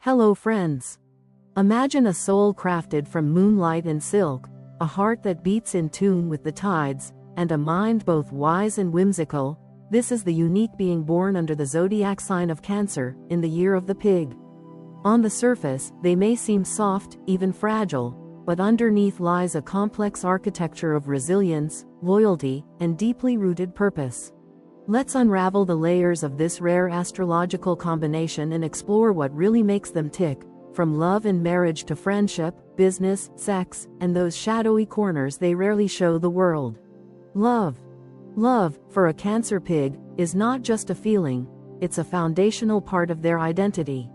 Hello friends. Imagine a soul crafted from moonlight and silk, a heart that beats in tune with the tides, and a mind both wise and whimsical. This is the unique being born under the zodiac sign of Cancer, in the year of the pig. On the surface, they may seem soft, even fragile, but underneath lies a complex architecture of resilience, loyalty, and deeply rooted purpose. Let's unravel the layers of this rare astrological combination and explore what really makes them tick, from love and marriage to friendship, business, sex, and those shadowy corners they rarely show the world. Love. Love, for a Cancer pig, is not just a feeling, it's a foundational part of their identity.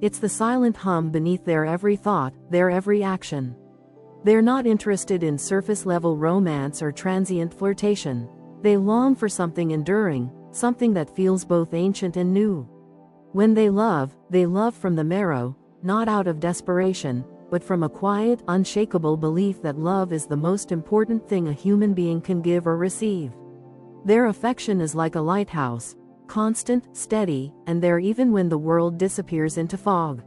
It's the silent hum beneath their every thought, their every action. They're not interested in surface-level romance or transient flirtation. They long for something enduring, something that feels both ancient and new. When they love from the marrow, not out of desperation, but from a quiet, unshakable belief that love is the most important thing a human being can give or receive. Their affection is like a lighthouse, constant, steady, and there even when the world disappears into fog.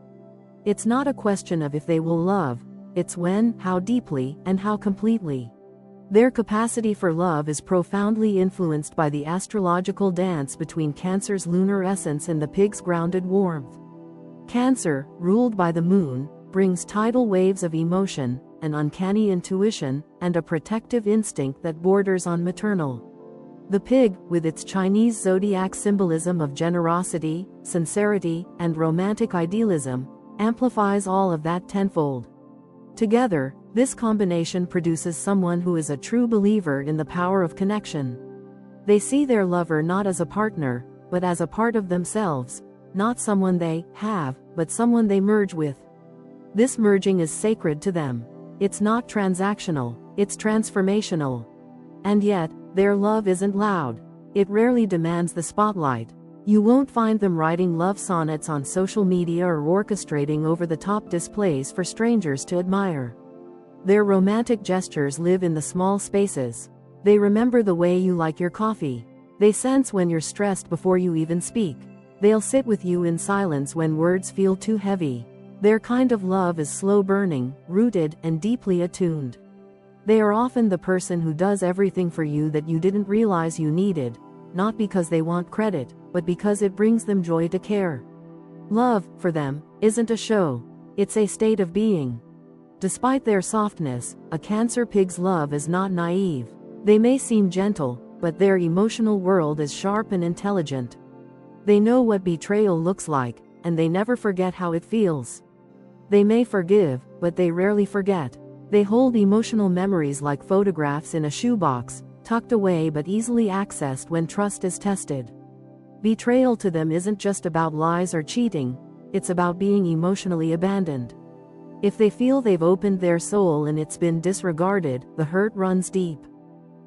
It's not a question of if they will love, it's when, how deeply, and how completely. Their capacity for love is profoundly influenced by the astrological dance between Cancer's lunar essence and the pig's grounded warmth. Cancer, ruled by the moon, brings tidal waves of emotion, an uncanny intuition, and a protective instinct that borders on maternal. The pig, with its Chinese zodiac symbolism of generosity, sincerity, and romantic idealism, amplifies all of that tenfold. Together, this combination produces someone who is a true believer in the power of connection. They see their lover not as a partner, but as a part of themselves, not someone they have, but someone they merge with. This merging is sacred to them. It's not transactional, it's transformational. And yet, their love isn't loud. It rarely demands the spotlight. You won't find them writing love sonnets on social media or orchestrating over-the-top displays for strangers to admire. Their romantic gestures live in the small spaces. They remember the way you like your coffee. They sense when you're stressed before you even speak. They'll sit with you in silence when words feel too heavy. Their kind of love is slow-burning, rooted, and deeply attuned. They are often the person who does everything for you that you didn't realize you needed, not because they want credit, but because it brings them joy to care. Love, for them, isn't a show. It's a state of being. Despite their softness, a Cancer pig's love is not naive. They may seem gentle, but their emotional world is sharp and intelligent. They know what betrayal looks like, and they never forget how it feels. They may forgive, but they rarely forget. They hold emotional memories like photographs in a shoebox, tucked away but easily accessed when trust is tested. Betrayal to them isn't just about lies or cheating, it's about being emotionally abandoned. If they feel they've opened their soul and it's been disregarded, the hurt runs deep.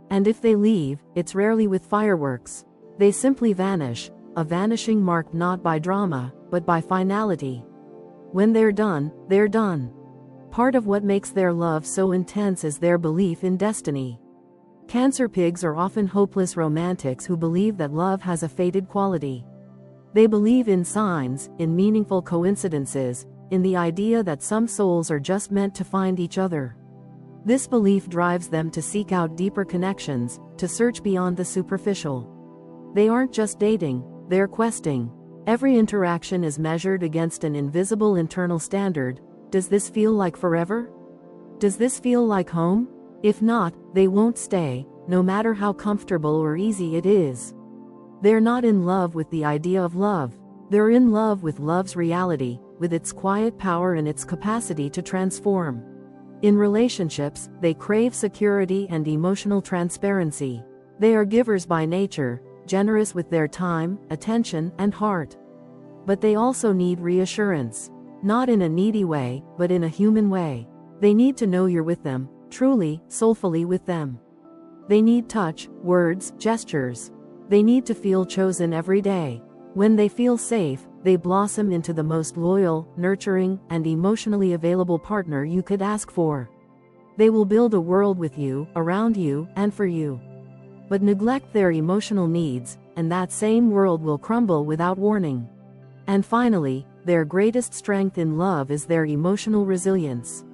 And if they leave, it's rarely with fireworks. They simply vanish, a vanishing marked not by drama, but by finality. When they're done, they're done. Part of what makes their love so intense is their belief in destiny. Cancer pigs are often hopeless romantics who believe that love has a fated quality. They believe in signs, in meaningful coincidences, in the idea that some souls are just meant to find each other. This belief drives them to seek out deeper connections, to search beyond the superficial. They aren't just dating, they're questing. Every interaction is measured against an invisible internal standard. Does this feel like forever? Does this feel like home? If not, they won't stay, no matter how comfortable or easy it is. They're not in love with the idea of love. They're in love with love's reality, with its quiet power and its capacity to transform. In relationships, they crave security and emotional transparency. They are givers by nature, generous with their time, attention, and heart. But they also need reassurance. Not in a needy way, but in a human way. They need to know you're with them, truly, soulfully with them. They need touch, words, gestures. They need to feel chosen every day. When they feel safe, they blossom into the most loyal, nurturing, and emotionally available partner you could ask for. They will build a world with you, around you, and for you. But neglect their emotional needs, and that same world will crumble without warning. And finally, their greatest strength in love is their emotional resilience.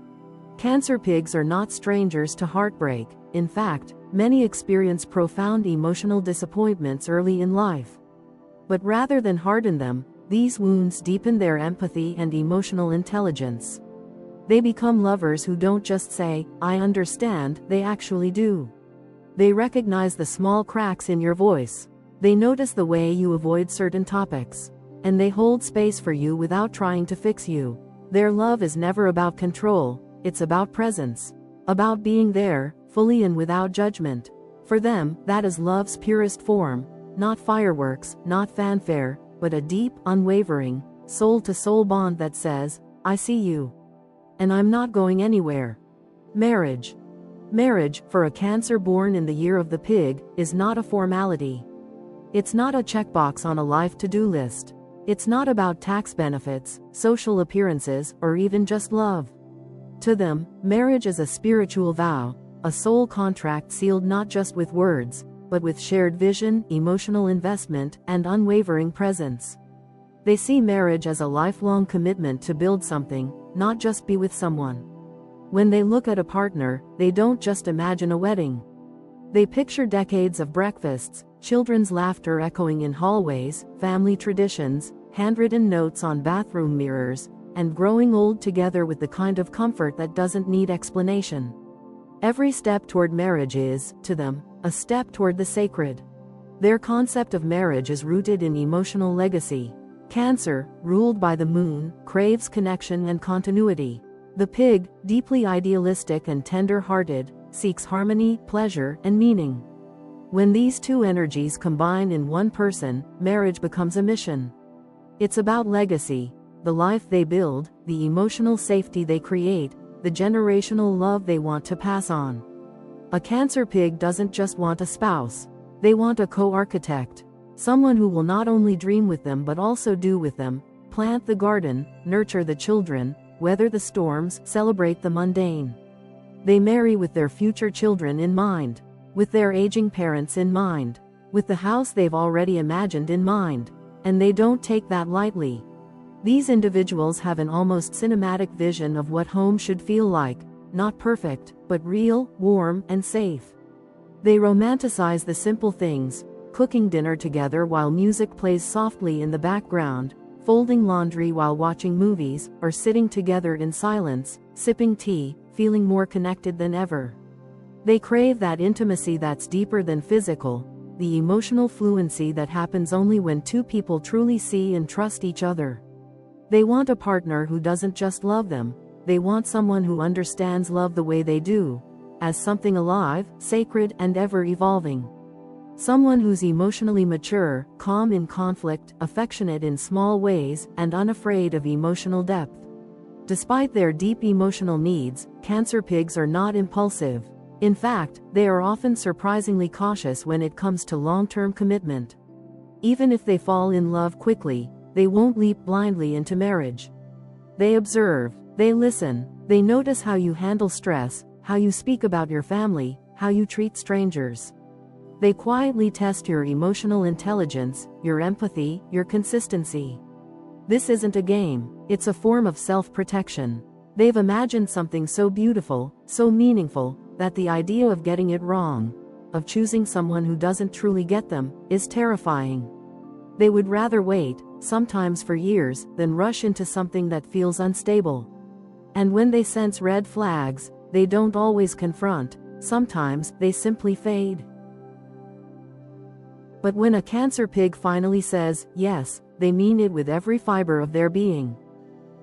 Cancer pigs are not strangers to heartbreak. In fact, many experience profound emotional disappointments early in life. But rather than harden them, these wounds deepen their empathy and emotional intelligence. They become lovers who don't just say, "I understand," they actually do. They recognize the small cracks in your voice. They notice the way you avoid certain topics. And they hold space for you without trying to fix you. Their love is never about control, it's about presence. About being there, fully and without judgment. For them, that is love's purest form. Not fireworks, not fanfare, but a deep, unwavering, soul-to-soul bond that says, "I see you. And I'm not going anywhere." Marriage. Marriage, for a Cancer born in the year of the pig, is not a formality. It's not a checkbox on a life to-do list. It's not about tax benefits, social appearances, or even just love. To them, marriage is a spiritual vow, a soul contract sealed not just with words, but with shared vision, emotional investment, and unwavering presence. They see marriage as a lifelong commitment to build something, not just be with someone. When they look at a partner, they don't just imagine a wedding. They picture decades of breakfasts, children's laughter echoing in hallways, family traditions, handwritten notes on bathroom mirrors, and growing old together with the kind of comfort that doesn't need explanation. Every step toward marriage is, to them, a step toward the sacred. Their concept of marriage is rooted in emotional legacy. Cancer, ruled by the moon, craves connection and continuity. The pig, deeply idealistic and tender-hearted, seeks harmony, pleasure, and meaning. When these two energies combine in one person, marriage becomes a mission. It's about legacy, the life they build, the emotional safety they create, the generational love they want to pass on. A Cancer pig doesn't just want a spouse. They want a co-architect. Someone who will not only dream with them but also do with them, plant the garden, nurture the children, weather the storms, celebrate the mundane. They marry with their future children in mind, with their aging parents in mind, with the house they've already imagined in mind, and they don't take that lightly. These individuals have an almost cinematic vision of what home should feel like, not perfect, but real, warm, and safe. They romanticize the simple things, cooking dinner together while music plays softly in the background, folding laundry while watching movies, or sitting together in silence, sipping tea, feeling more connected than ever. They crave that intimacy that's deeper than physical, the emotional fluency that happens only when two people truly see and trust each other. They want a partner who doesn't just love them, they want someone who understands love the way they do, as something alive, sacred, and ever-evolving. Someone who's emotionally mature, calm in conflict, affectionate in small ways, and unafraid of emotional depth. Despite their deep emotional needs, Cancer pigs are not impulsive. In fact, they are often surprisingly cautious when it comes to long-term commitment. Even if they fall in love quickly, they won't leap blindly into marriage. They observe, they listen, they notice how you handle stress, how you speak about your family, how you treat strangers. They quietly test your emotional intelligence, your empathy, your consistency. This isn't a game, it's a form of self-protection. They've imagined something so beautiful, so meaningful, that the idea of getting it wrong, of choosing someone who doesn't truly get them, is terrifying. They would rather wait, sometimes for years, than rush into something that feels unstable. And when they sense red flags, they don't always confront, sometimes they simply fade. But when a Cancer pig finally says, yes, they mean it with every fiber of their being.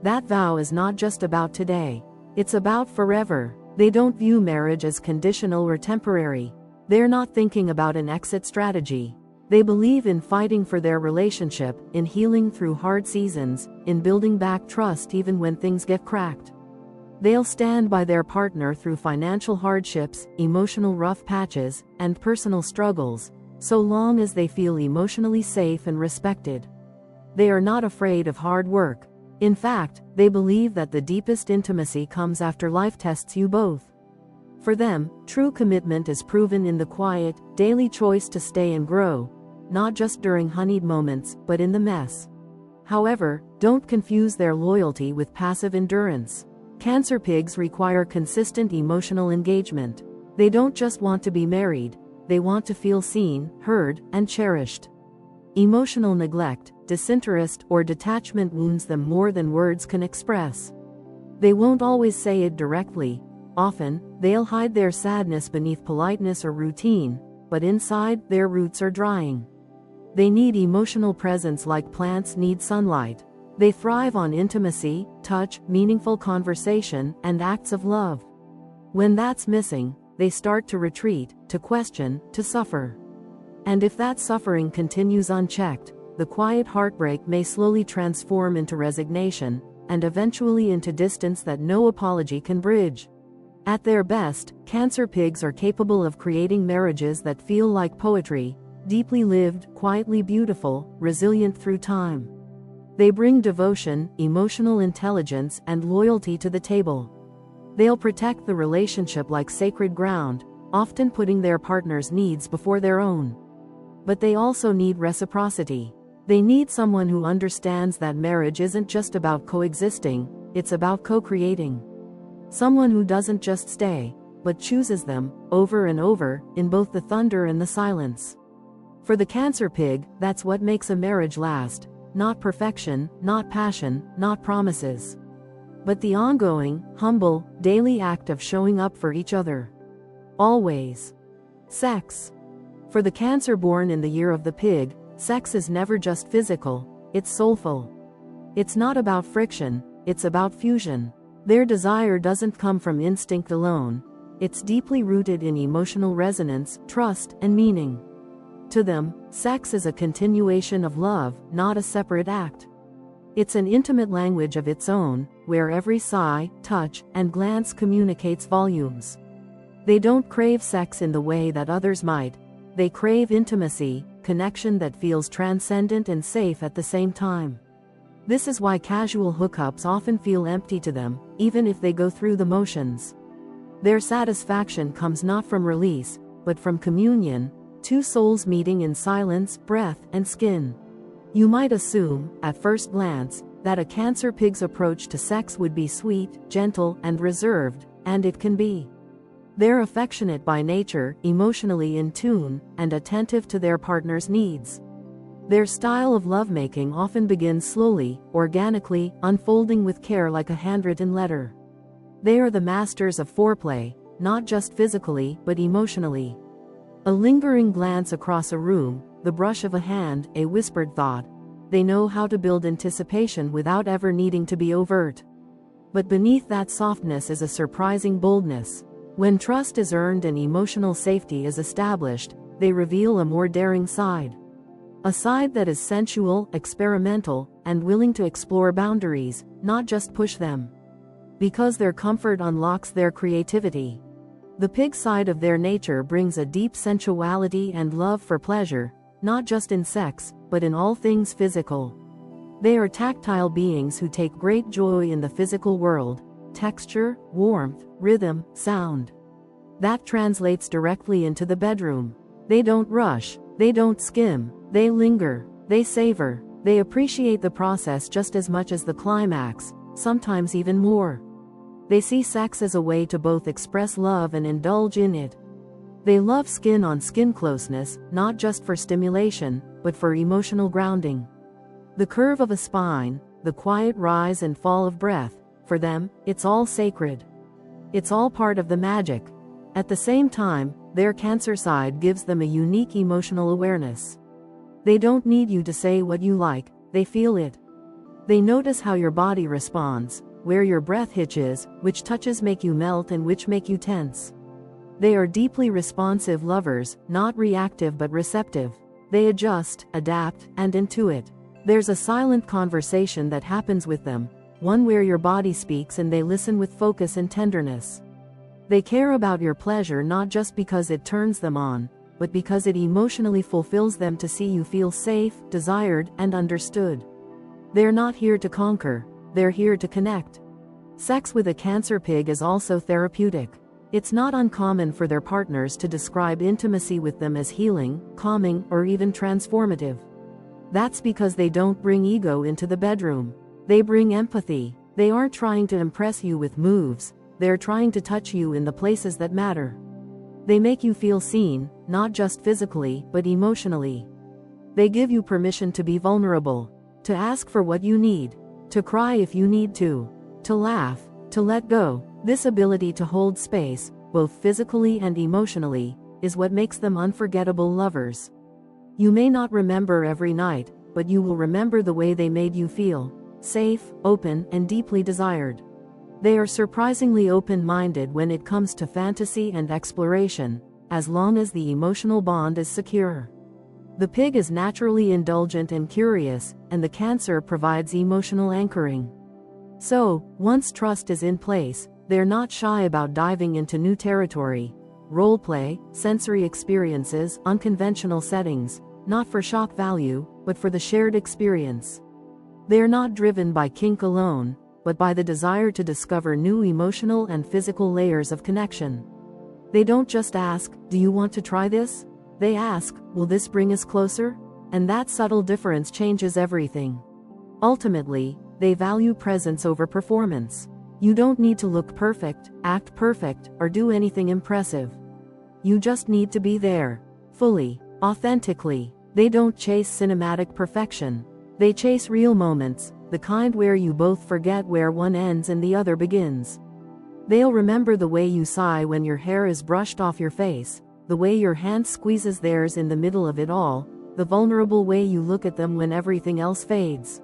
That vow is not just about today. It's about forever. They don't view marriage as conditional or temporary. They're not thinking about an exit strategy. They believe in fighting for their relationship, in healing through hard seasons, in building back trust even when things get cracked. They'll stand by their partner through financial hardships, emotional rough patches, and personal struggles, so long as they feel emotionally safe and respected. They are not afraid of hard work. In fact, they believe that the deepest intimacy comes after life tests you both. For them, true commitment is proven in the quiet, daily choice to stay and grow, not just during honeyed moments, but in the mess. However, don't confuse their loyalty with passive endurance. Cancer pigs require consistent emotional engagement. They don't just want to be married, they want to feel seen, heard, and cherished. Emotional neglect, disinterest, or detachment wounds them more than words can express. They won't always say it directly. Often, they'll hide their sadness beneath politeness or routine, but inside, their roots are drying. They need emotional presence like plants need sunlight. They thrive on intimacy, touch, meaningful conversation, and acts of love. When that's missing, they start to retreat, to question, to suffer. And if that suffering continues unchecked, the quiet heartbreak may slowly transform into resignation, and eventually into distance that no apology can bridge. At their best, Cancer pigs are capable of creating marriages that feel like poetry, deeply lived, quietly beautiful, resilient through time. They bring devotion, emotional intelligence, and loyalty to the table. They'll protect the relationship like sacred ground, often putting their partner's needs before their own. But they also need reciprocity. They need someone who understands that marriage isn't just about coexisting, it's about co-creating. Someone who doesn't just stay, but chooses them, over and over, in both the thunder and the silence. For the Cancer pig, that's what makes a marriage last. Not perfection, not passion, not promises. But the ongoing, humble, daily act of showing up for each other. Always. Sex. For the Cancer born in the year of the pig, sex is never just physical, it's soulful. It's not about friction, it's about fusion. Their desire doesn't come from instinct alone. It's deeply rooted in emotional resonance, trust, and meaning. To them, sex is a continuation of love, not a separate act. It's an intimate language of its own, where every sigh, touch, and glance communicates volumes. They don't crave sex in the way that others might. They crave intimacy, connection that feels transcendent and safe at the same time. This is why casual hookups often feel empty to them, even if they go through the motions. Their satisfaction comes not from release, but from communion, two souls meeting in silence, breath, and skin. You might assume, at first glance, that a Cancer pig's approach to sex would be sweet, gentle, and reserved, and it can be. They're affectionate by nature, emotionally in tune, and attentive to their partner's needs. Their style of lovemaking often begins slowly, organically, unfolding with care like a handwritten letter. They are the masters of foreplay, not just physically, but emotionally. A lingering glance across a room, the brush of a hand, a whispered thought. They know how to build anticipation without ever needing to be overt. But beneath that softness is a surprising boldness. When trust is earned and emotional safety is established, they reveal a more daring side. A side that is sensual, experimental, and willing to explore boundaries, not just push them. Because their comfort unlocks their creativity. The pig side of their nature brings a deep sensuality and love for pleasure, not just in sex, but in all things physical. They are tactile beings who take great joy in the physical world: texture, warmth, rhythm, sound. That translates directly into the bedroom. They don't rush, they don't skim, they linger, they savor, they appreciate the process just as much as the climax, sometimes even more. They see sex as a way to both express love and indulge in it. They love skin-on-skin closeness, not just for stimulation, but for emotional grounding. The curve of a spine, the quiet rise and fall of breath, for them, it's all sacred. It's all part of the magic. At the same time, their Cancer side gives them a unique emotional awareness. They don't need you to say what you like, they feel it. They notice how your body responds, where your breath hitches, which touches make you melt and which make you tense. They are deeply responsive lovers, not reactive but receptive. They adjust, adapt, and intuit. There's a silent conversation that happens with them, one where your body speaks and they listen with focus and tenderness. They care about your pleasure not just because it turns them on, but because it emotionally fulfills them to see you feel safe, desired, and understood. They're not here to conquer, they're here to connect. Sex with a Cancer pig is also therapeutic. It's not uncommon for their partners to describe intimacy with them as healing, calming, or even transformative. That's because they don't bring ego into the bedroom. They bring empathy. They aren't trying to impress you with moves, they're trying to touch you in the places that matter. They make you feel seen, not just physically, but emotionally. They give you permission to be vulnerable, to ask for what you need, to cry if you need to laugh, to let go. This ability to hold space, both physically and emotionally, is what makes them unforgettable lovers. You may not remember every night, but you will remember the way they made you feel, safe, open, and deeply desired. They are surprisingly open-minded when it comes to fantasy and exploration, as long as the emotional bond is secure. The pig is naturally indulgent and curious, and the Cancer provides emotional anchoring. So, once trust is in place, they're not shy about diving into new territory, roleplay, sensory experiences, unconventional settings, not for shock value, but for the shared experience. They're not driven by kink alone, but by the desire to discover new emotional and physical layers of connection. They don't just ask, "Do you want to try this?" They ask, "Will this bring us closer?" And that subtle difference changes everything. Ultimately, they value presence over performance. You don't need to look perfect, act perfect, or do anything impressive. You just need to be there, fully, authentically. They don't chase cinematic perfection. They chase real moments, the kind where you both forget where one ends and the other begins. They'll remember the way you sigh when your hair is brushed off your face, the way your hand squeezes theirs in the middle of it all, the vulnerable way you look at them when everything else fades.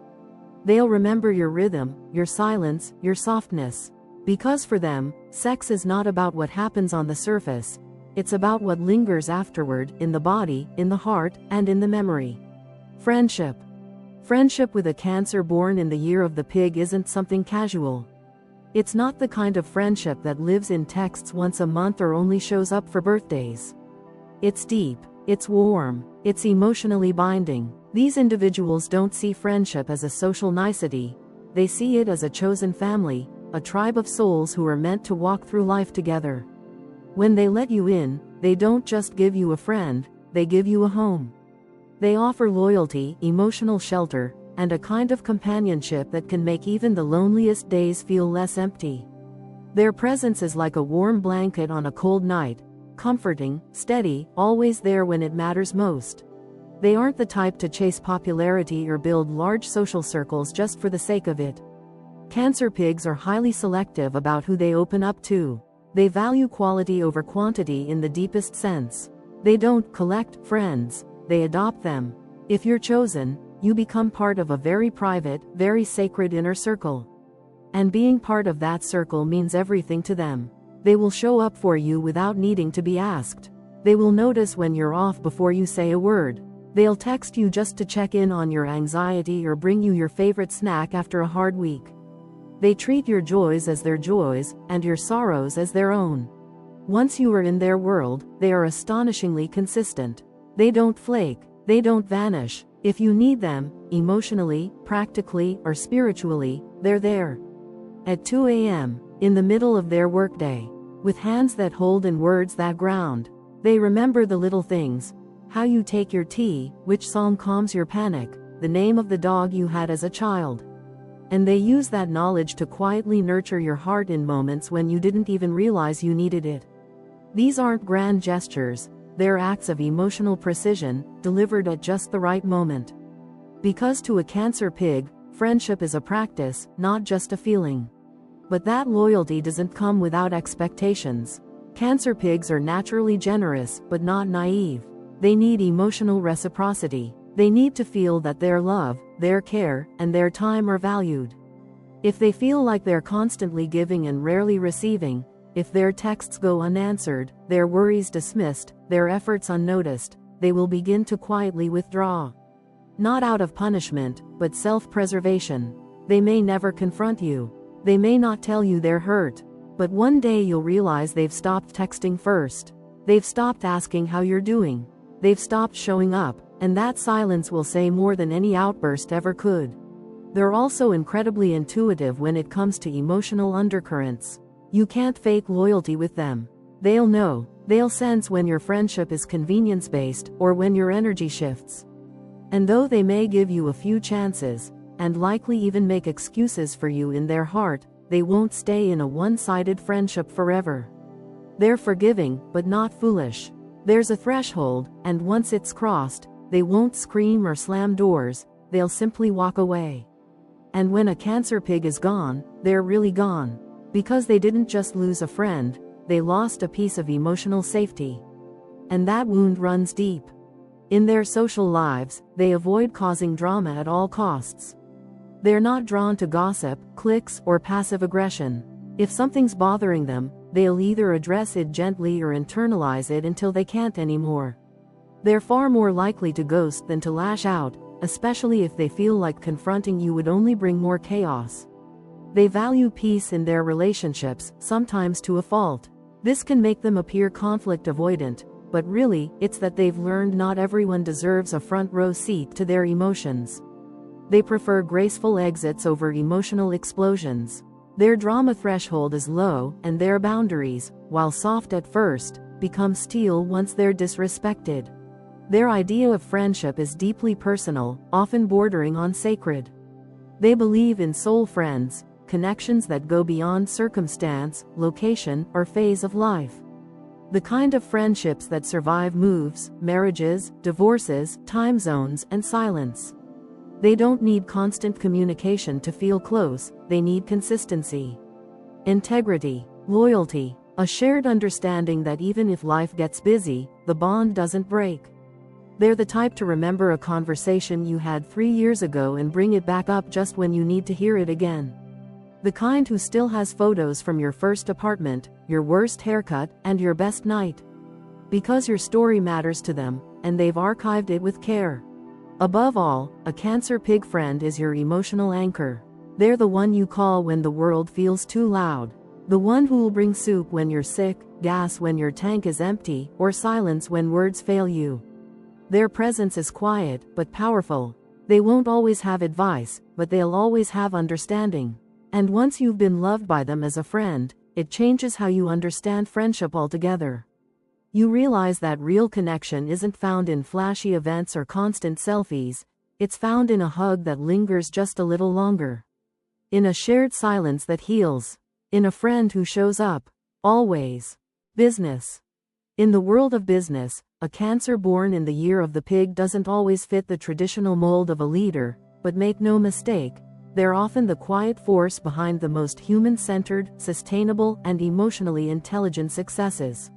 They'll remember your rhythm, your silence, your softness. Because for them, sex is not about what happens on the surface, it's about what lingers afterward, in the body, in the heart, and in the memory. Friendship. Friendship with a Cancer born in the year of the pig isn't something casual. It's not the kind of friendship that lives in texts once a month or only shows up for birthdays. It's deep, it's warm, it's emotionally binding. These individuals don't see friendship as a social nicety, they see it as a chosen family, a tribe of souls who are meant to walk through life together. When they let you in, they don't just give you a friend, they give you a home. They offer loyalty, emotional shelter, and a kind of companionship that can make even the loneliest days feel less empty. Their presence is like a warm blanket on a cold night, comforting, steady, always there when it matters most. They aren't the type to chase popularity or build large social circles just for the sake of it. Cancer pigs are highly selective about who they open up to. They value quality over quantity in the deepest sense. They don't collect friends, they adopt them. If you're chosen, you become part of a very private, very sacred inner circle. And being part of that circle means everything to them. They will show up for you without needing to be asked. They will notice when you're off before you say a word. They'll text you just to check in on your anxiety or bring you your favorite snack after a hard week. They treat your joys as their joys, and your sorrows as their own. Once you are in their world, they are astonishingly consistent. They don't flake, they don't vanish. If you need them, emotionally, practically, or spiritually, they're there. At 2 a.m., in the middle of their workday, with hands that hold and words that ground, they remember the little things. How you take your tea, which song calms your panic, the name of the dog you had as a child. And they use that knowledge to quietly nurture your heart in moments when you didn't even realize you needed it. These aren't grand gestures, they're acts of emotional precision, delivered at just the right moment. Because to a Cancer pig, friendship is a practice, not just a feeling. But that loyalty doesn't come without expectations. Cancer pigs are naturally generous, but not naive. They need emotional reciprocity. They need to feel that their love, their care, and their time are valued. If they feel like they're constantly giving and rarely receiving, if their texts go unanswered, their worries dismissed, their efforts unnoticed, they will begin to quietly withdraw. Not out of punishment, but self-preservation. They may never confront you. They may not tell you they're hurt. But one day you'll realize they've stopped texting first. They've stopped asking how you're doing. They've stopped showing up, and that silence will say more than any outburst ever could. They're also incredibly intuitive when it comes to emotional undercurrents. You can't fake loyalty with them. They'll know, they'll sense when your friendship is convenience-based, or when your energy shifts. And though they may give you a few chances, and likely even make excuses for you in their heart, they won't stay in a one-sided friendship forever. They're forgiving, but not foolish. There's a threshold, and once it's crossed, they won't scream or slam doors, they'll simply walk away. And when a Cancer pig is gone, they're really gone. Because they didn't just lose a friend, they lost a piece of emotional safety. And that wound runs deep. In their social lives, they avoid causing drama at all costs. They're not drawn to gossip, cliques, or passive aggression. If something's bothering them, they'll either address it gently or internalize it until they can't anymore. They're far more likely to ghost than to lash out, especially if they feel like confronting you would only bring more chaos. They value peace in their relationships, sometimes to a fault. This can make them appear conflict avoidant, but really, it's that they've learned not everyone deserves a front row seat to their emotions. They prefer graceful exits over emotional explosions. Their drama threshold is low, and their boundaries, while soft at first, become steel once they're disrespected. Their idea of friendship is deeply personal, often bordering on sacred. They believe in soul friends, connections that go beyond circumstance, location, or phase of life. The kind of friendships that survive moves, marriages, divorces, time zones, and silence. They don't need constant communication to feel close, they need consistency. Integrity, loyalty, a shared understanding that even if life gets busy, the bond doesn't break. They're the type to remember a conversation you had 3 years ago and bring it back up just when you need to hear it again. The kind who still has photos from your first apartment, your worst haircut, and your best night. Because your story matters to them, and they've archived it with care. Above all, a Cancer pig friend is your emotional anchor. They're the one you call when the world feels too loud. The one who'll bring soup when you're sick, gas when your tank is empty, or silence when words fail you. Their presence is quiet, but powerful. They won't always have advice, but they'll always have understanding. And once you've been loved by them as a friend, it changes how you understand friendship altogether. You realize that real connection isn't found in flashy events or constant selfies, it's found in a hug that lingers just a little longer. In a shared silence that heals. In a friend who shows up. Always. Business. In the world of business, a Cancer born in the year of the pig doesn't always fit the traditional mold of a leader, but make no mistake, they're often the quiet force behind the most human-centered, sustainable, and emotionally intelligent successes.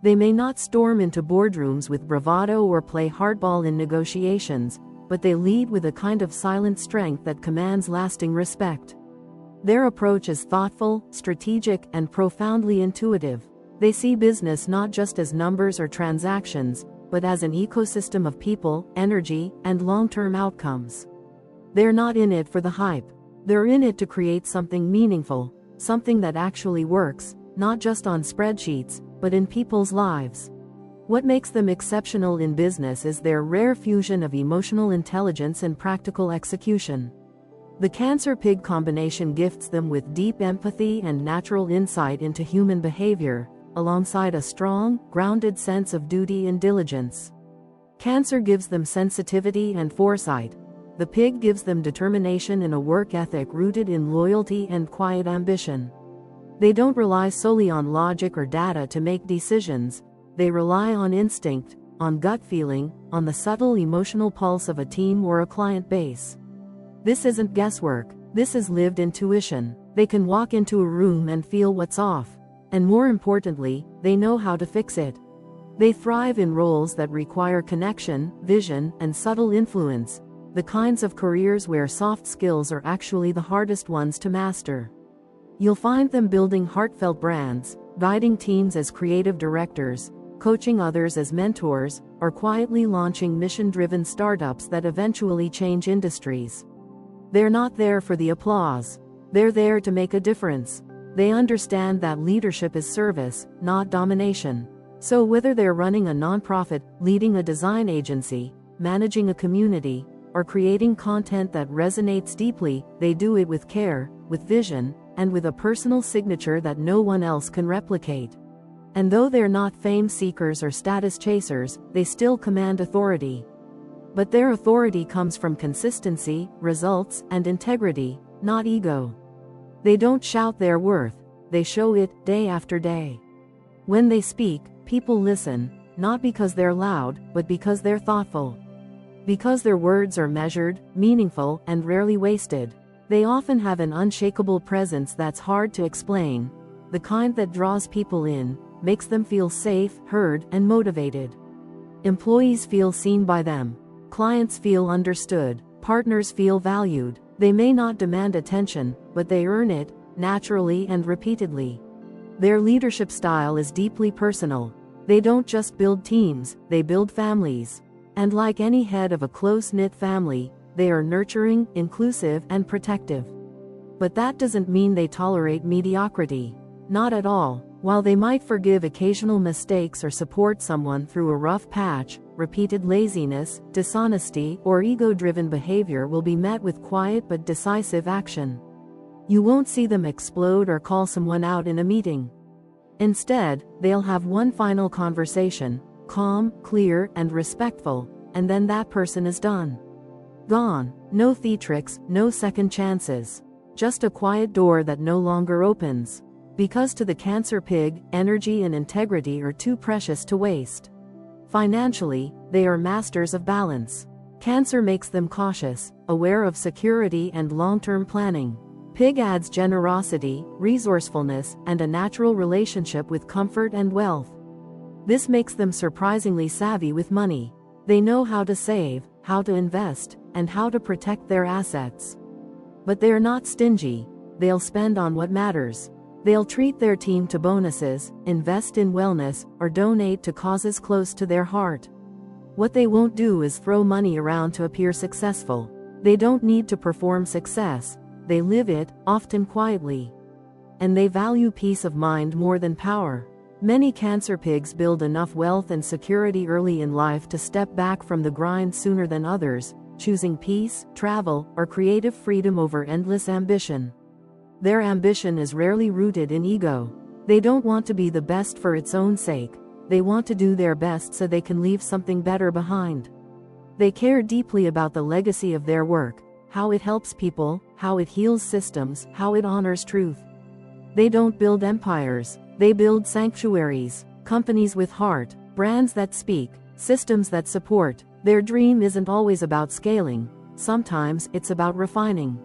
They may not storm into boardrooms with bravado or play hardball in negotiations, but they lead with a kind of silent strength that commands lasting respect. Their approach is thoughtful, strategic, and profoundly intuitive. They see business not just as numbers or transactions, but as an ecosystem of people, energy, and long-term outcomes. They're not in it for the hype. They're in it to create something meaningful, something that actually works, not just on spreadsheets, but in people's lives. What makes them exceptional in business is their rare fusion of emotional intelligence and practical execution. The Cancer pig combination gifts them with deep empathy and natural insight into human behavior, alongside a strong, grounded sense of duty and diligence. Cancer gives them sensitivity and foresight. The pig gives them determination and a work ethic rooted in loyalty and quiet ambition. They don't rely solely on logic or data to make decisions, they rely on instinct, on gut feeling, on the subtle emotional pulse of a team or a client base. This isn't guesswork, this is lived intuition. They can walk into a room and feel what's off, and more importantly, they know how to fix it. They thrive in roles that require connection, vision, and subtle influence, the kinds of careers where soft skills are actually the hardest ones to master. You'll find them building heartfelt brands, guiding teams as creative directors, coaching others as mentors, or quietly launching mission-driven startups that eventually change industries. They're not there for the applause. They're there to make a difference. They understand that leadership is service, not domination. So whether they're running a nonprofit, leading a design agency, managing a community, or creating content that resonates deeply, they do it with care, with vision, and with a personal signature that no one else can replicate. And though they're not fame seekers or status chasers, they still command authority. But their authority comes from consistency, results, and integrity, not ego. They don't shout their worth, they show it day after day. When they speak, people listen, not because they're loud, but because they're thoughtful. Because their words are measured, meaningful, and rarely wasted. They often have an unshakable presence that's hard to explain, the kind that draws people in, makes them feel safe, heard, and motivated. Employees feel seen by them. Clients feel understood. Partners feel valued. They may not demand attention, but they earn it, naturally and repeatedly. Their leadership style is deeply personal. They don't just build teams, they build families. And like any head of a close-knit family, they are nurturing, inclusive, and protective. But that doesn't mean they tolerate mediocrity. Not at all. While they might forgive occasional mistakes or support someone through a rough patch, repeated laziness, dishonesty, or ego-driven behavior will be met with quiet but decisive action. You won't see them explode or call someone out in a meeting. Instead, they'll have one final conversation, calm, clear, and respectful, and then that person is done. Gone. No theatrics, no second chances. Just a quiet door that no longer opens. Because to the Cancer pig, energy and integrity are too precious to waste. Financially, they are masters of balance. Cancer makes them cautious, aware of security and long-term planning. Pig adds generosity, resourcefulness, and a natural relationship with comfort and wealth. This makes them surprisingly savvy with money. They know how to save, how to invest, and how to protect their assets. But they're not stingy. They'll spend on what matters. They'll treat their team to bonuses, invest in wellness, or donate to causes close to their heart. What they won't do is throw money around to appear successful. They don't need to perform success. They live it, often quietly. And they value peace of mind more than power. Many Cancer pigs build enough wealth and security early in life to step back from the grind sooner than others, choosing peace, travel, or creative freedom over endless ambition. Their ambition is rarely rooted in ego. They don't want to be the best for its own sake. They want to do their best so they can leave something better behind. They care deeply about the legacy of their work, how it helps people, how it heals systems, how it honors truth. They don't build empires. They build sanctuaries, companies with heart, brands that speak, systems that support. Their dream isn't always about scaling. Sometimes it's about refining.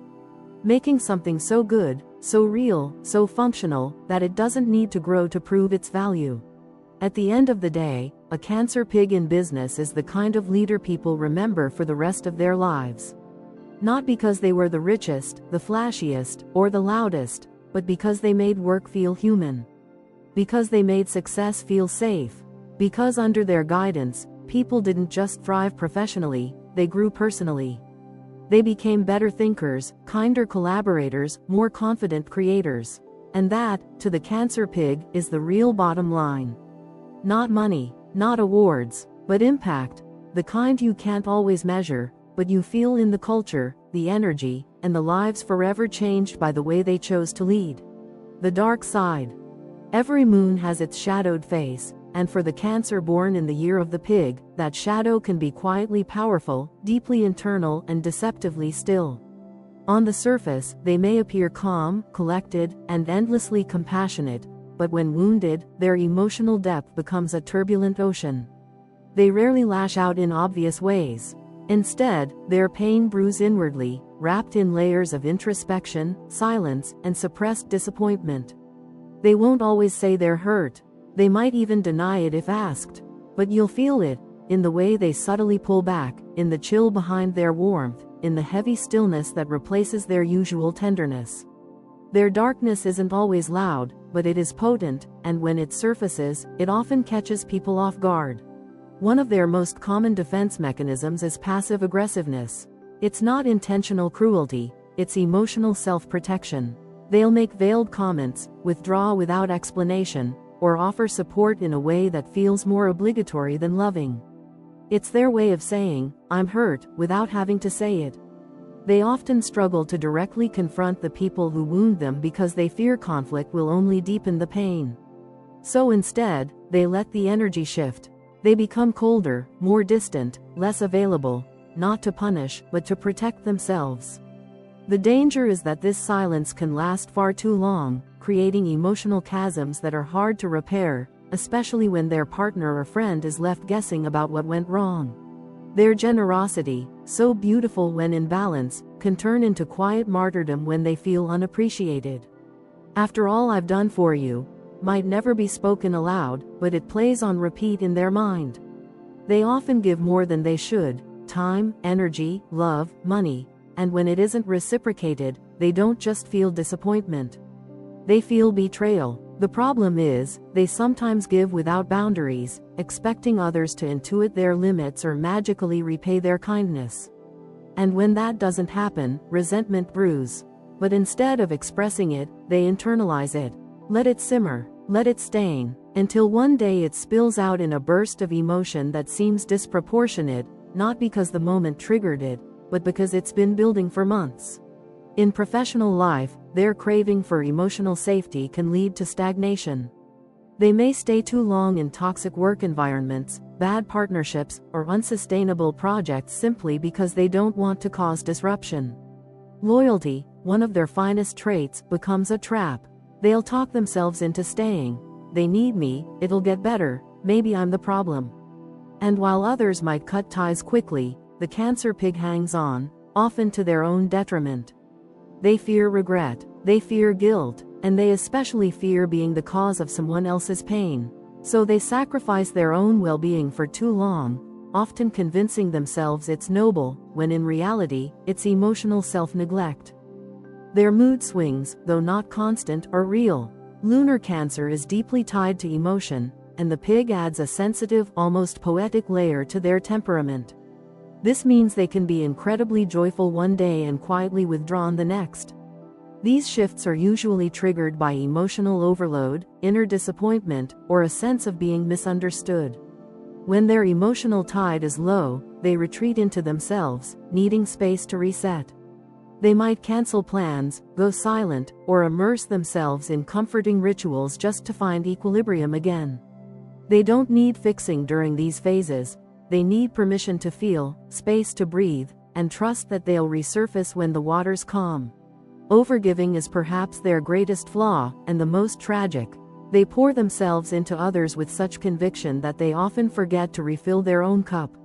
Making something so good, so real, so functional, that it doesn't need to grow to prove its value. At the end of the day, a Cancer pig in business is the kind of leader people remember for the rest of their lives. Not because they were the richest, the flashiest, or the loudest, but because they made work feel human. Because they made success feel safe. Because under their guidance, people didn't just thrive professionally, they grew personally. They became better thinkers, kinder collaborators, more confident creators. And that, to the Cancer pig, is the real bottom line. Not money, not awards, but impact. The kind you can't always measure, but you feel in the culture, the energy, and the lives forever changed by the way they chose to lead. The dark side. Every moon has its shadowed face, and for the Cancer born in the year of the pig, that shadow can be quietly powerful, deeply internal, and deceptively still. On the surface, they may appear calm, collected, and endlessly compassionate, but when wounded, their emotional depth becomes a turbulent ocean. They rarely lash out in obvious ways. Instead, their pain brews inwardly, wrapped in layers of introspection, silence, and suppressed disappointment. They won't always say they're hurt. They might even deny it if asked. But you'll feel it, in the way they subtly pull back, in the chill behind their warmth, in the heavy stillness that replaces their usual tenderness. Their darkness isn't always loud, but it is potent, and when it surfaces, it often catches people off guard. One of their most common defense mechanisms is passive aggressiveness. It's not intentional cruelty, it's emotional self-protection. They'll make veiled comments, withdraw without explanation, or offer support in a way that feels more obligatory than loving. It's their way of saying, "I'm hurt," without having to say it. They often struggle to directly confront the people who wound them because they fear conflict will only deepen the pain. So instead, they let the energy shift. They become colder, more distant, less available. not to punish, but to protect themselves. The danger is that this silence can last far too long, creating emotional chasms that are hard to repair, especially when their partner or friend is left guessing about what went wrong. Their generosity, so beautiful when in balance, can turn into quiet martyrdom when they feel unappreciated. "After all I've done for you," might never be spoken aloud, but it plays on repeat in their mind. They often give more than they should: time, energy, love, money, and when it isn't reciprocated, they don't just feel disappointment. They feel betrayal. The problem is, they sometimes give without boundaries, expecting others to intuit their limits or magically repay their kindness. And when that doesn't happen, resentment brews. But instead of expressing it, they internalize it. Let it simmer, let it stain, until one day it spills out in a burst of emotion that seems disproportionate, not because the moment triggered it, but because it's been building for months. In professional life, their craving for emotional safety can lead to stagnation. They may stay too long in toxic work environments, bad partnerships, or unsustainable projects simply because they don't want to cause disruption. Loyalty, one of their finest traits, becomes a trap. They'll talk themselves into staying. "They need me, it'll get better, maybe I'm the problem." And while others might cut ties quickly, the Cancer pig hangs on, often to their own detriment. They fear regret, they fear guilt, and they especially fear being the cause of someone else's pain. So they sacrifice their own well-being for too long, often convincing themselves it's noble, when in reality, it's emotional self-neglect. Their mood swings, though not constant, are real. Lunar Cancer is deeply tied to emotion, and the pig adds a sensitive, almost poetic layer to their temperament. This means they can be incredibly joyful one day and quietly withdrawn the next. These shifts are usually triggered by emotional overload, inner disappointment, or a sense of being misunderstood. When their emotional tide is low, they retreat into themselves, needing space to reset. They might cancel plans, go silent, or immerse themselves in comforting rituals just to find equilibrium again. They don't need fixing during these phases. They need permission to feel, space to breathe, and trust that they'll resurface when the waters calm. Overgiving is perhaps their greatest flaw, and the most tragic. They pour themselves into others with such conviction that they often forget to refill their own cup.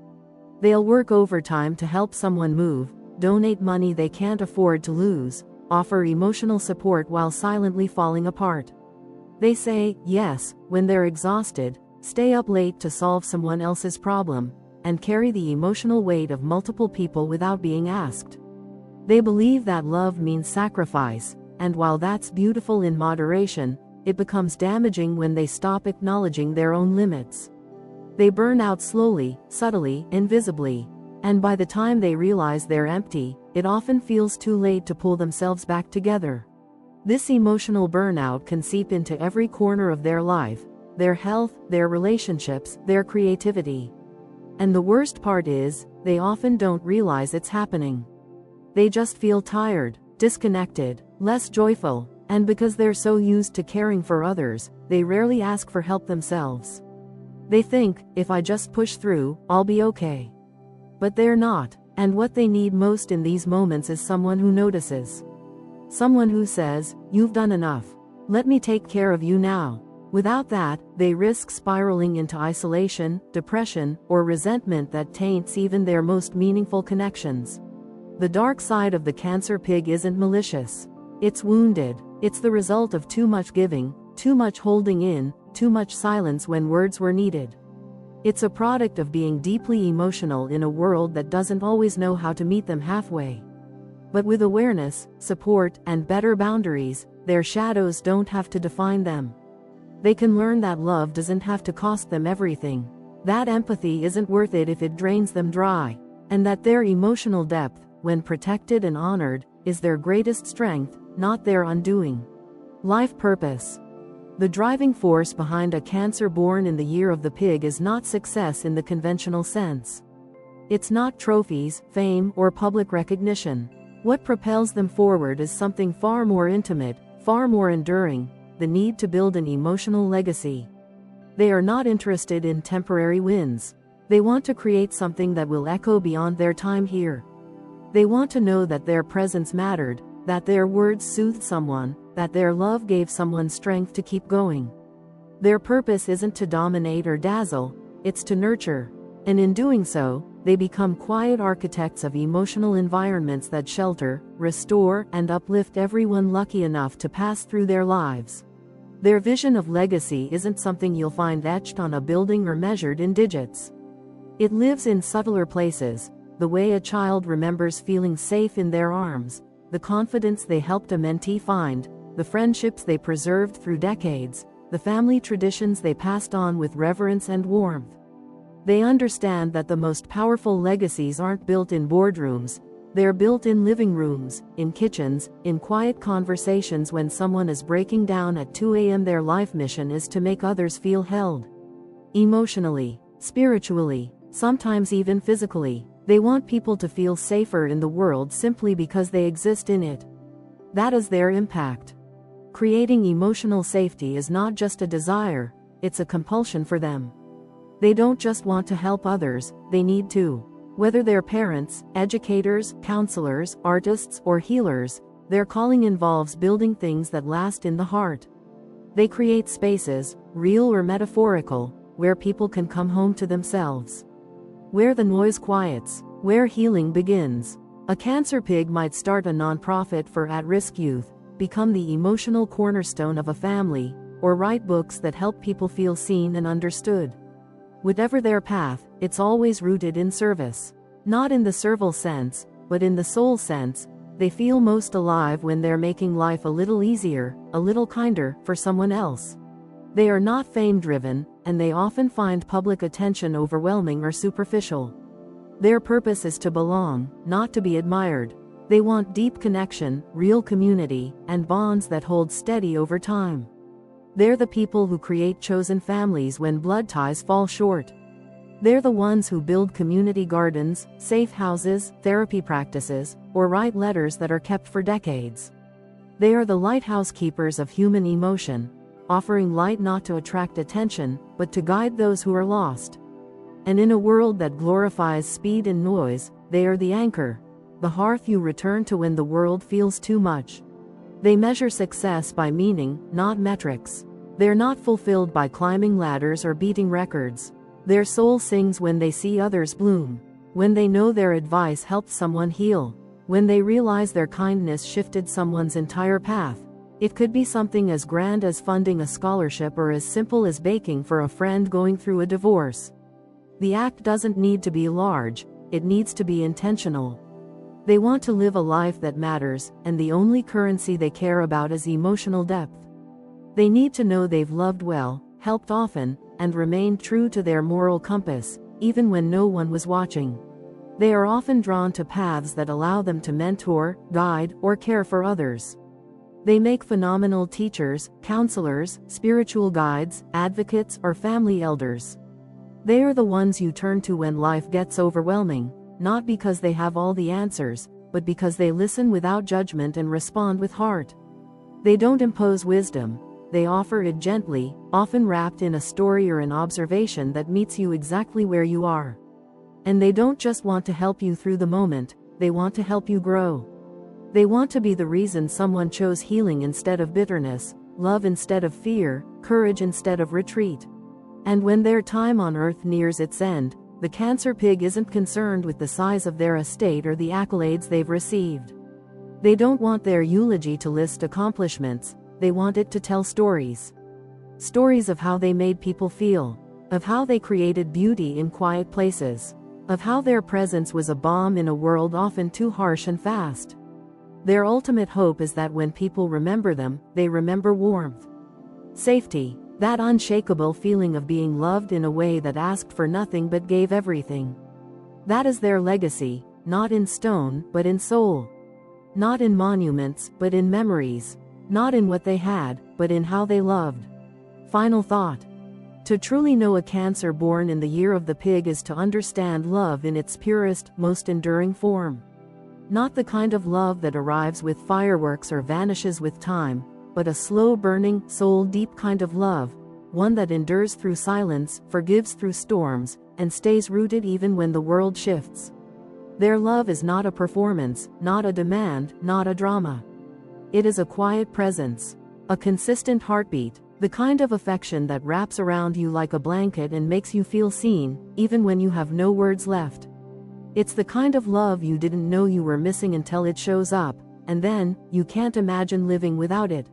They'll work overtime to help someone move, donate money they can't afford to lose, offer emotional support while silently falling apart. They say yes when they're exhausted, stay up late to solve someone else's problem, and carry the emotional weight of multiple people without being asked. They believe that love means sacrifice, and while that's beautiful in moderation, it becomes damaging when they stop acknowledging their own limits. They burn out slowly, subtly, invisibly, and by the time they realize they're empty, it often feels too late to pull themselves back together. This emotional burnout can seep into every corner of their life: their health, their relationships, their creativity. And the worst part is, they often don't realize it's happening. They just feel tired, disconnected, less joyful, and because they're so used to caring for others, they rarely ask for help themselves. They think, if I just push through, I'll be okay. But they're not, and what they need most in these moments is someone who notices. Someone who says, "You've done enough. Let me take care of you now." Without that, they risk spiraling into isolation, depression, or resentment that taints even their most meaningful connections. The dark side of the Cancer pig isn't malicious. It's wounded. It's the result of too much giving, too much holding in, too much silence when words were needed. It's a product of being deeply emotional in a world that doesn't always know how to meet them halfway. But with awareness, support, and better boundaries, their shadows don't have to define them. They can learn that love doesn't have to cost them everything, that empathy isn't worth it if it drains them dry, and that their emotional depth, when protected and honored, is their greatest strength, not their undoing. Life purpose. The driving force behind a Cancer born in the year of the pig is not success in the conventional sense. It's not trophies, fame, or public recognition. What propels them forward is something far more intimate, far more enduring: the need to build an emotional legacy. They are not interested in temporary wins. They want to create something that will echo beyond their time here. They want to know that their presence mattered, that their words soothed someone, that their love gave someone strength to keep going. Their purpose isn't to dominate or dazzle, it's to nurture. And in doing so, they become quiet architects of emotional environments that shelter, restore, and uplift everyone lucky enough to pass through their lives. Their vision of legacy isn't something you'll find etched on a building or measured in digits. It lives in subtler places, the way a child remembers feeling safe in their arms, the confidence they helped a mentee find, the friendships they preserved through decades, the family traditions they passed on with reverence and warmth. They understand that the most powerful legacies aren't built in boardrooms, they're built in living rooms, in kitchens, in quiet conversations when someone is breaking down at 2 a.m. Their life mission is to make others feel held. Emotionally, spiritually, sometimes even physically, they want people to feel safer in the world simply because they exist in it. That is their impact. Creating emotional safety is not just a desire, it's a compulsion for them. They don't just want to help others, they need to. Whether they're parents, educators, counselors, artists, or healers, their calling involves building things that last in the heart. They create spaces, real or metaphorical, where people can come home to themselves. Where the noise quiets, where healing begins. A cancer pig might start a nonprofit for at-risk youth, become the emotional cornerstone of a family, or write books that help people feel seen and understood. Whatever their path, it's always rooted in service. Not in the servile sense, but in the soul sense. They feel most alive when they're making life a little easier, a little kinder, for someone else. They are not fame-driven, and they often find public attention overwhelming or superficial. Their purpose is to belong, not to be admired. They want deep connection, real community, and bonds that hold steady over time. They're the people who create chosen families when blood ties fall short. They're the ones who build community gardens, safe houses, therapy practices, or write letters that are kept for decades. They are the lighthouse keepers of human emotion, offering light not to attract attention, but to guide those who are lost. And in a world that glorifies speed and noise, they are the anchor, the hearth you return to when the world feels too much. They measure success by meaning, not metrics. They're not fulfilled by climbing ladders or beating records. Their soul sings when they see others bloom, when they know their advice helped someone heal, when they realize their kindness shifted someone's entire path. It could be something as grand as funding a scholarship or as simple as baking for a friend going through a divorce. The act doesn't need to be large, it needs to be intentional. They want to live a life that matters, and the only currency they care about is emotional depth. They need to know they've loved well, helped often, and remained true to their moral compass, even when no one was watching. They are often drawn to paths that allow them to mentor, guide, or care for others. They make phenomenal teachers, counselors, spiritual guides, advocates, or family elders. They are the ones you turn to when life gets overwhelming, not because they have all the answers, but because they listen without judgment and respond with heart. They don't impose wisdom, they offer it gently, often wrapped in a story or an observation that meets you exactly where you are. And they don't just want to help you through the moment, they want to help you grow. They want to be the reason someone chose healing instead of bitterness, love instead of fear, courage instead of retreat. And when their time on earth nears its end, the cancer pig isn't concerned with the size of their estate or the accolades they've received. They don't want their eulogy to list accomplishments, they want it to tell stories. Stories of how they made people feel, of how they created beauty in quiet places, of how their presence was a balm in a world often too harsh and fast. Their ultimate hope is that when people remember them, they remember warmth, safety, that unshakable feeling of being loved in a way that asked for nothing but gave everything. That is their legacy, not in stone, but in soul. Not in monuments, but in memories. Not in what they had, but in how they loved. Final thought. To truly know a Cancer born in the year of the pig is to understand love in its purest, most enduring form. Not the kind of love that arrives with fireworks or vanishes with time, but a slow-burning, soul-deep kind of love, one that endures through silence, forgives through storms, and stays rooted even when the world shifts. Their love is not a performance, not a demand, not a drama. It is a quiet presence, a consistent heartbeat, the kind of affection that wraps around you like a blanket and makes you feel seen, even when you have no words left. It's the kind of love you didn't know you were missing until it shows up, and then, you can't imagine living without it.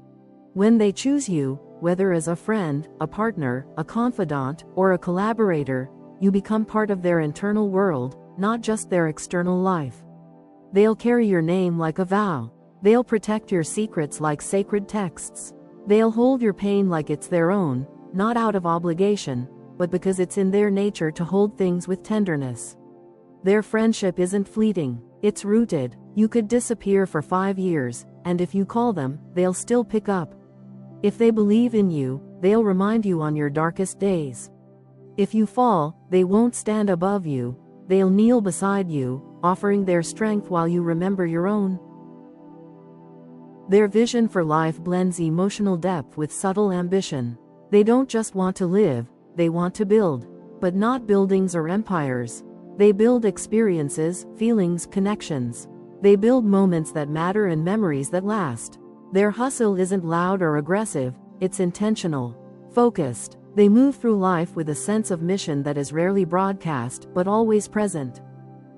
When they choose you, whether as a friend, a partner, a confidant, or a collaborator, you become part of their internal world, not just their external life. They'll carry your name like a vow. They'll protect your secrets like sacred texts. They'll hold your pain like it's their own, not out of obligation, but because it's in their nature to hold things with tenderness. Their friendship isn't fleeting, it's rooted. You could disappear for 5 years, and if you call them, they'll still pick up. If they believe in you, they'll remind you on your darkest days. If you fall, they won't stand above you, they'll kneel beside you, offering their strength while you remember your own. Their vision for life blends emotional depth with subtle ambition. They don't just want to live, they want to build. But not buildings or empires. They build experiences, feelings, connections. They build moments that matter and memories that last. Their hustle isn't loud or aggressive, it's intentional, focused. They move through life with a sense of mission that is rarely broadcast but always present.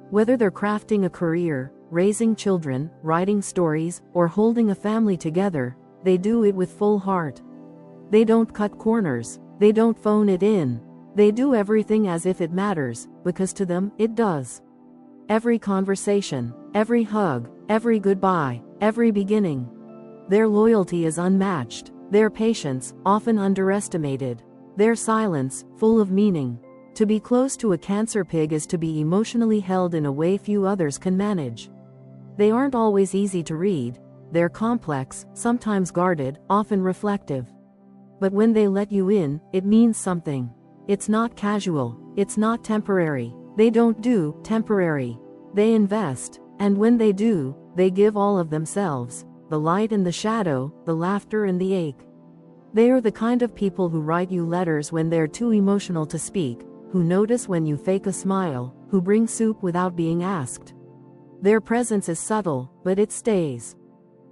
Whether they're crafting a career, raising children, writing stories, or holding a family together, they do it with full heart. They don't cut corners, they don't phone it in. They do everything as if it matters, because to them, it does. Every conversation, every hug, every goodbye, every beginning. Their loyalty is unmatched, their patience, often underestimated. Their silence, full of meaning. To be close to a Cancer pig is to be emotionally held in a way few others can manage. They aren't always easy to read, they're complex, sometimes guarded, often reflective. But when they let you in, it means something. It's not casual, it's not temporary. They don't do temporary. They invest, and when they do, they give all of themselves, the light and the shadow, the laughter and the ache. They are the kind of people who write you letters when they're too emotional to speak, who notice when you fake a smile, who bring soup without being asked. Their presence is subtle, but it stays.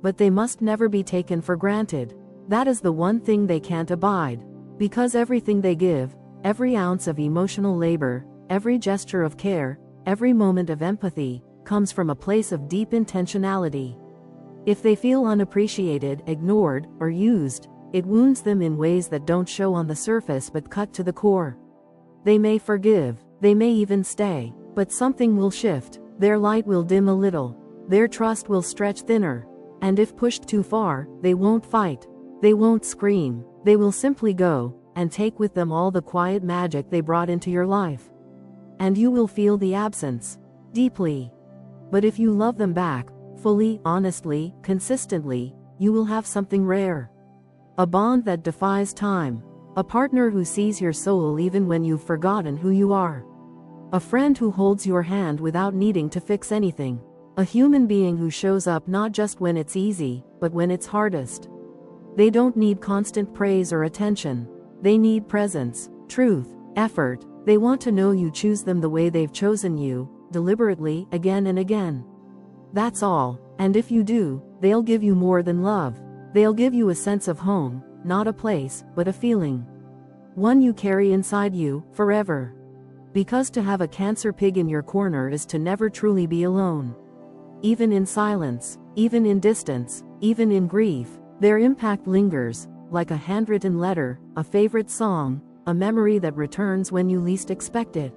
But they must never be taken for granted. That is the one thing they can't abide. Because everything they give, every ounce of emotional labor, every gesture of care, every moment of empathy, comes from a place of deep intentionality. If they feel unappreciated, ignored, or used, it wounds them in ways that don't show on the surface but cut to the core. They may forgive, they may even stay, but something will shift. Their light will dim a little, their trust will stretch thinner, and if pushed too far, they won't fight, they won't scream, they will simply go, and take with them all the quiet magic they brought into your life. And you will feel the absence, deeply. But if you love them back, fully, honestly, consistently, you will have something rare. A bond that defies time. A partner who sees your soul even when you've forgotten who you are. A friend who holds your hand without needing to fix anything. A human being who shows up not just when it's easy, but when it's hardest. They don't need constant praise or attention. They need presence, truth, effort. They want to know you choose them the way they've chosen you, deliberately, again and again. That's all, and if you do, they'll give you more than love. They'll give you a sense of home, not a place, but a feeling. One you carry inside you, forever. Because to have a Cancer pig in your corner is to never truly be alone. Even in silence, even in distance, even in grief, their impact lingers, like a handwritten letter, a favorite song, a memory that returns when you least expect it.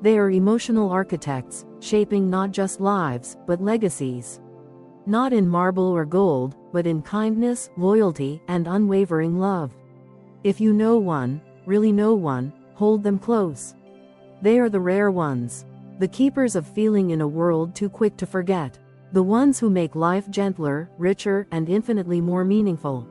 They are emotional architects, shaping not just lives, but legacies. Not in marble or gold, but in kindness, loyalty, and unwavering love. If you know one, really know one, hold them close. They are the rare ones. The keepers of feeling in a world too quick to forget. The ones who make life gentler, richer, and infinitely more meaningful.